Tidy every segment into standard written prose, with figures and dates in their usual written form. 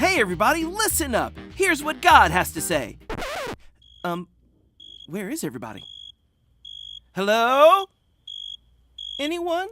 Hey everybody, listen up! Here's what God has to say. Where is everybody? Hello? Anyone?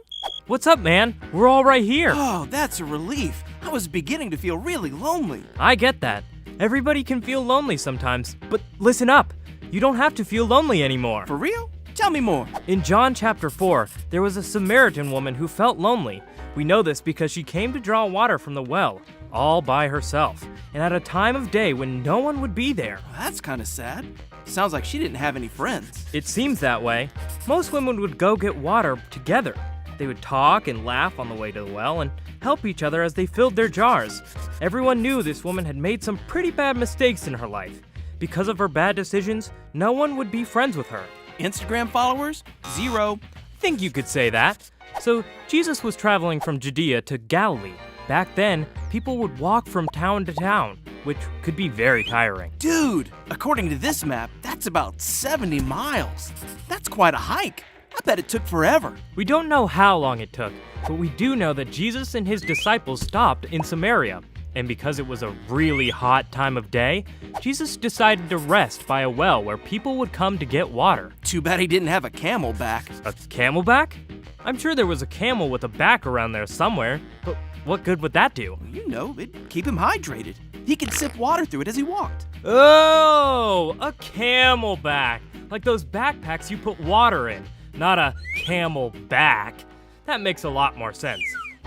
What's up, man? We're all right here. Oh, that's a relief. I was beginning to feel really lonely. I get that. Everybody can feel lonely sometimes, but listen up. You don't have to feel lonely anymore. For real? Tell me more. In John chapter 4, there was a Samaritan woman who felt lonely. We know this because she came to draw water from the well, all by herself, and at a time of day when no one would be there. That's kind of sad. Sounds like she didn't have any friends. It seems that way. Most women would go get water together. They would talk and laugh on the way to the well and help each other as they filled their jars. Everyone knew this woman had made some pretty bad mistakes in her life. Because of her bad decisions, no one would be friends with her. Instagram followers? 0. Think you could say that. So Jesus was traveling from Judea to Galilee. Back then, people would walk from town to town, which could be very tiring. Dude, according to this map, that's about 70 miles. That's quite a hike. I bet it took forever. We don't know how long it took, but we do know that Jesus and his disciples stopped in Samaria. And because it was a really hot time of day, Jesus decided to rest by a well where people would come to get water. Too bad he didn't have a camelback. A camelback? I'm sure there was a camel with a back around there somewhere, but what good would that do? You know, it'd keep him hydrated. He could sip water through it as he walked. Oh, a camelback. Like those backpacks you put water in, not a camel back. That makes a lot more sense.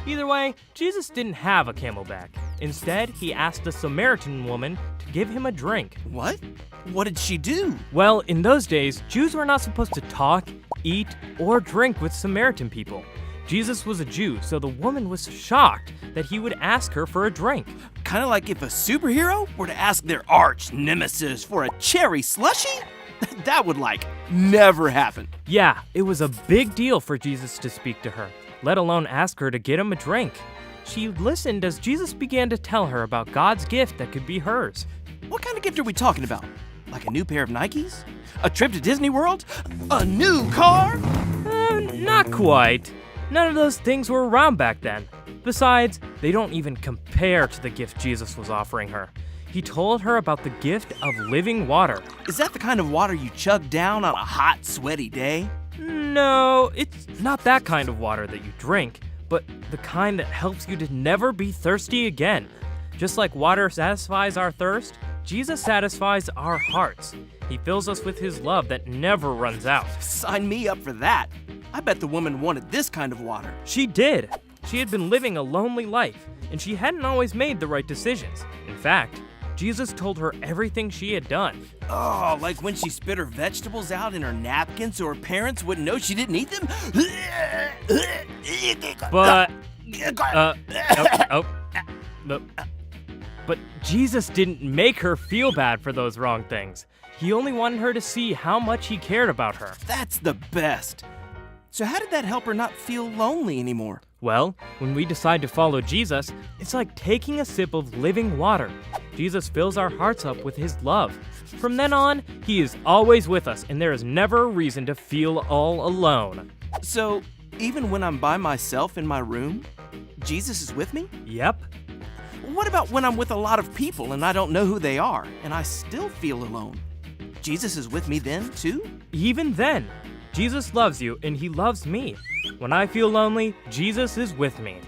Either way, Jesus didn't have a camelback. Instead, he asked a Samaritan woman to give him a drink. What? What did she do? Well, in those days, Jews were not supposed to talk, eat, or drink with Samaritan people. Jesus was a Jew, so the woman was shocked that he would ask her for a drink. Kind of like if a superhero were to ask their arch nemesis for a cherry slushie? That would, never happen. Yeah, it was a big deal for Jesus to speak to her, let alone ask her to get him a drink. She listened as Jesus began to tell her about God's gift that could be hers. What kind of gift are we talking about? Like a new pair of Nikes? A trip to Disney World? A new car? Not quite. None of those things were around back then. Besides, they don't even compare to the gift Jesus was offering her. He told her about the gift of living water. Is that the kind of water you chug down on a hot, sweaty day? No, it's not that kind of water that you drink, but the kind that helps you to never be thirsty again. Just like water satisfies our thirst, Jesus satisfies our hearts. He fills us with his love that never runs out. Sign me up for that. I bet the woman wanted this kind of water. She did. She had been living a lonely life, and she hadn't always made the right decisions. In fact, Jesus told her everything she had done. Oh, like when she spit her vegetables out in her napkin so her parents wouldn't know she didn't eat them? But Jesus didn't make her feel bad for those wrong things. He only wanted her to see how much he cared about her. That's the best. So how did that help her not feel lonely anymore? Well, when we decide to follow Jesus, it's like taking a sip of living water. Jesus fills our hearts up with his love. From then on, he is always with us, and there is never a reason to feel all alone. So, even when I'm by myself in my room, Jesus is with me? Yep. What about when I'm with a lot of people and I don't know who they are, and I still feel alone? Jesus is with me then, too? Even then, Jesus loves you, and he loves me. When I feel lonely, Jesus is with me.